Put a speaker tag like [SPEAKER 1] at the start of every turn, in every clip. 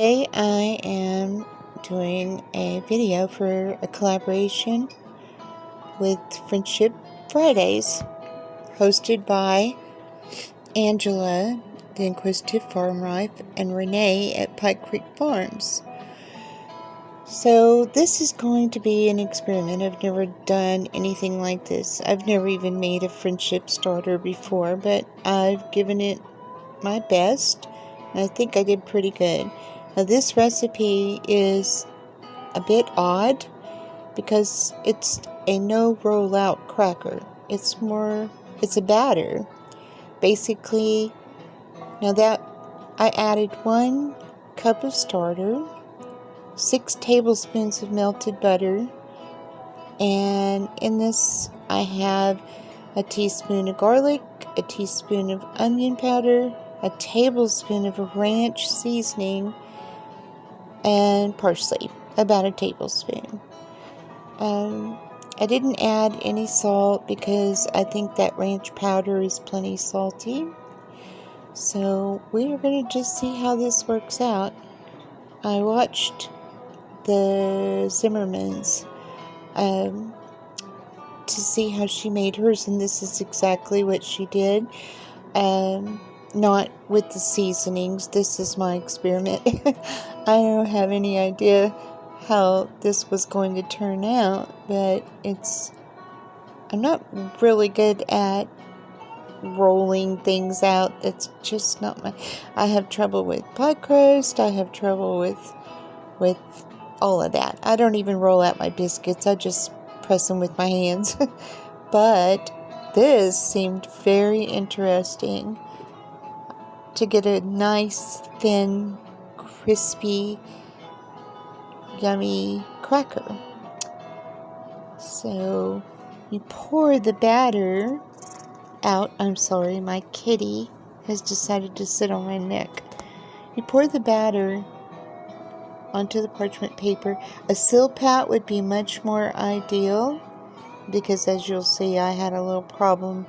[SPEAKER 1] Today I am doing a video for a collaboration with Friendship Fridays, hosted by Angela, the Inquisitive Farm Wife, and Renee at Pike Creek Farms. So this is going to be an experiment. I've never done anything like this. I've never even made a friendship starter before, but I've given it my best, and I think I did pretty good. Now this recipe is a bit odd because it's a no rollout cracker. It's a batter. Basically, now that I added 1 cup of starter, 6 tablespoons of melted butter, and in this I have a teaspoon of garlic, a teaspoon of onion powder, a tablespoon of ranch seasoning, and parsley, about a tablespoon. I didn't add any salt because I think that ranch powder is plenty salty. So we are going to just see how this works out. I watched the Zimmermans to see how she made hers, and this is exactly what she did. Not with the seasonings. This is my experiment. I don't have any idea how this was going to turn out, but I'm not really good at rolling things out. It's just not I have trouble with pie crust. I have trouble with all of that. I don't even roll out my biscuits. I just press them with my hands. But this seemed very interesting, to get a nice, thin, crispy, yummy cracker. So you pour the batter out. I'm sorry, my kitty has decided to sit on my neck. You pour the batter onto the parchment paper. A Silpat would be much more ideal because, as you'll see, I had a little problem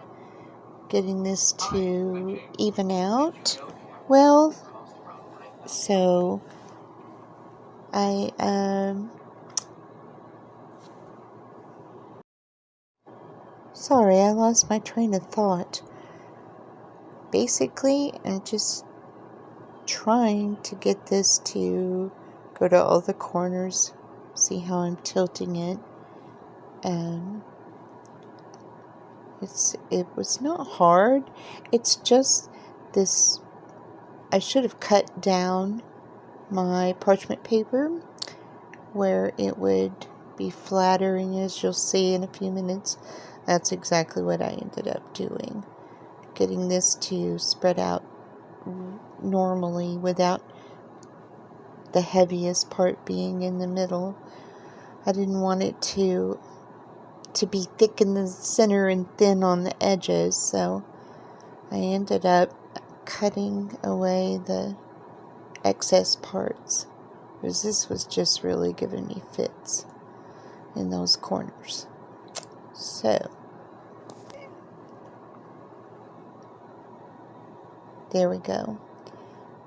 [SPEAKER 1] getting this to even out well. So sorry, I lost my train of thought. Basically, I'm just trying to get this to go to all the corners. See how I'm tilting it. It was not hard. It's just this. I should have cut down my parchment paper where it would be flatter, and as you'll see in a few minutes, that's exactly what I ended up doing. Getting this to spread out normally without the heaviest part being in the middle. I didn't want it to be thick in the center and thin on the edges, so I ended up cutting away the excess parts, because this was just really giving me fits in those corners. So there we go.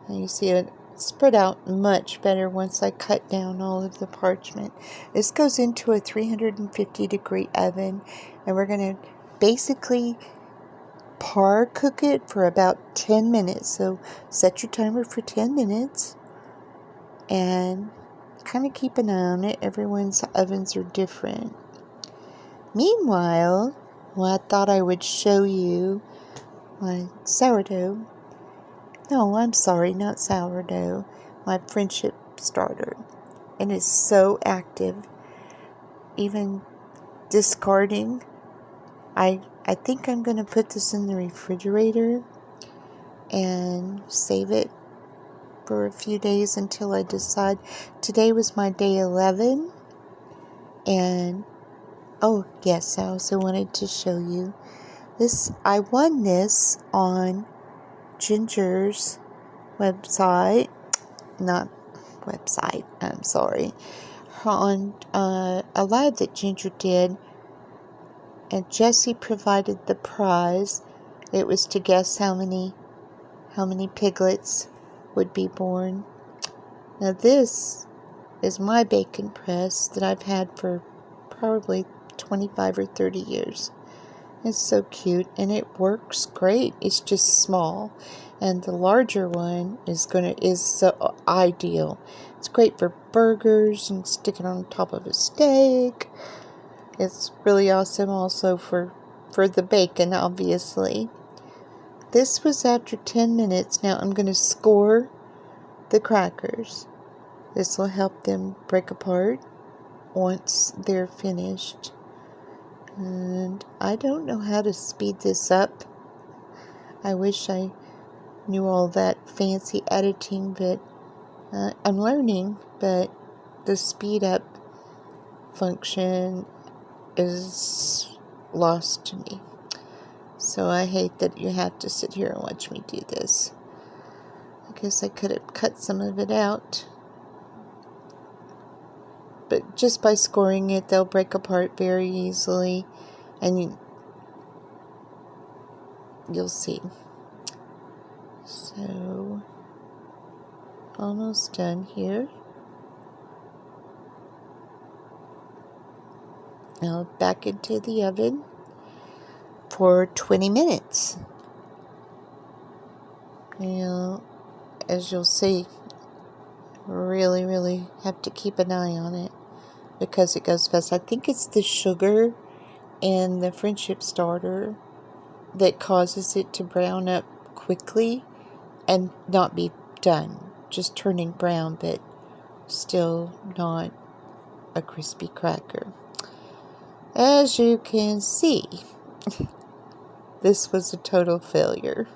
[SPEAKER 1] And you see it spread out much better once I cut down all of the parchment. This goes into a 350-degree oven, and we're going to basically par cook it for about 10 minutes. So set your timer for 10 minutes and kind of keep an eye on it. Everyone's ovens are different. Meanwhile, I thought I would show you my sourdough. No, I'm sorry, not sourdough. My friendship starter. And it's so active. Even discarding. I think I'm going to put this in the refrigerator and save it for a few days until I decide. Today was my day 11. And, oh yes, I also wanted to show you this. I won this on Ginger's website, I'm sorry, on a live that Ginger did, and Jessie provided the prize. It was to guess how many piglets would be born. Now this is my bacon press that I've had for probably 25 or 30 years. It's so cute and it works great. It's just small, and the larger one is so ideal. It's great for burgers and stick it on top of a steak. It's really awesome also for the bacon, obviously. This was after 10 minutes. Now I'm going to score the crackers. This will help them break apart once they're finished. And I don't know how to speed this up. I wish I knew all that fancy editing, but I'm learning. But the speed up function is lost to me. So I hate that you have to sit here and watch me do this. I guess I could have cut some of it out. But just by scoring it, they'll break apart very easily. And you'll see. So, almost done here. Now back into the oven for 20 minutes. Now, as you'll see, really have to keep an eye on it because it goes fast. I think it's the sugar and the friendship starter that causes it to brown up quickly and not be done, just turning brown, but still not a crispy cracker. As you can see, this was a total failure.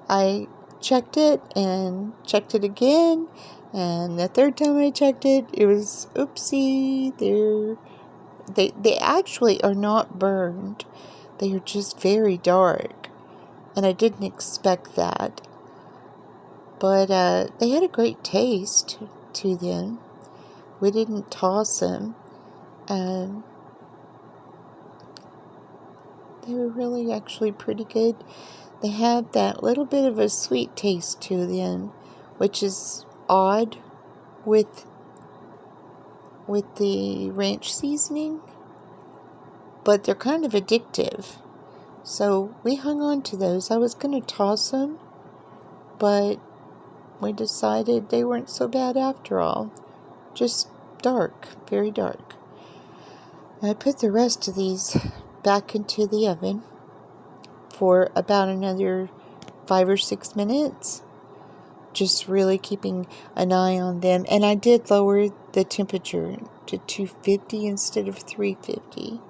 [SPEAKER 1] I checked it and checked it again, and the third time I checked it, it was oopsie. They actually are not burned. They are just very dark, and I didn't expect that. But they had a great taste to them. We didn't toss them. They were really actually pretty good. They had that little bit of a sweet taste to them, which is odd with the ranch seasoning, but they're kind of addictive. So we hung on to those. I was going to toss them, but we decided they weren't so bad after all. Just dark, very dark. I put the rest of these back into the oven for about another 5 or 6 minutes, just really keeping an eye on them. And I did lower the temperature to 250 instead of 350,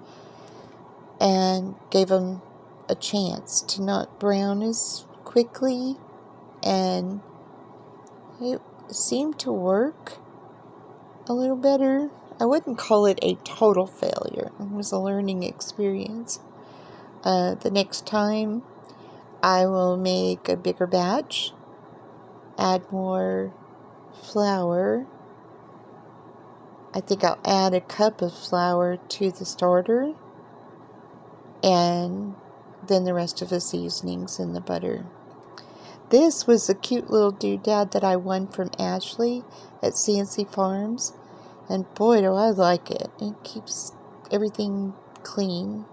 [SPEAKER 1] and gave them a chance to not brown as quickly, and it seemed to work a little better. I wouldn't call it a total failure. It was a learning experience. The next time I will make a bigger batch, add more flour. I think I'll add a cup of flour to the starter, and then the rest of the seasonings and the butter. This was a cute little doodad that I won from Ashley at CNC Farms, and boy do I like it. It keeps everything clean.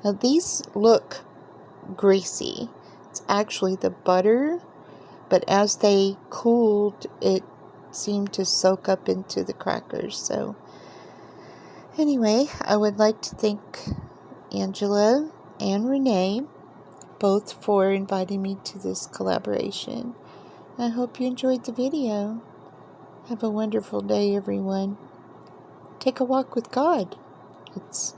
[SPEAKER 1] Now these look greasy. It's actually the butter, but as they cooled, it seemed to soak up into the crackers. So anyway, I would like to thank Angela and Renee both for inviting me to this collaboration. I hope you enjoyed the video. Have a wonderful day, everyone. Take a walk with God. It's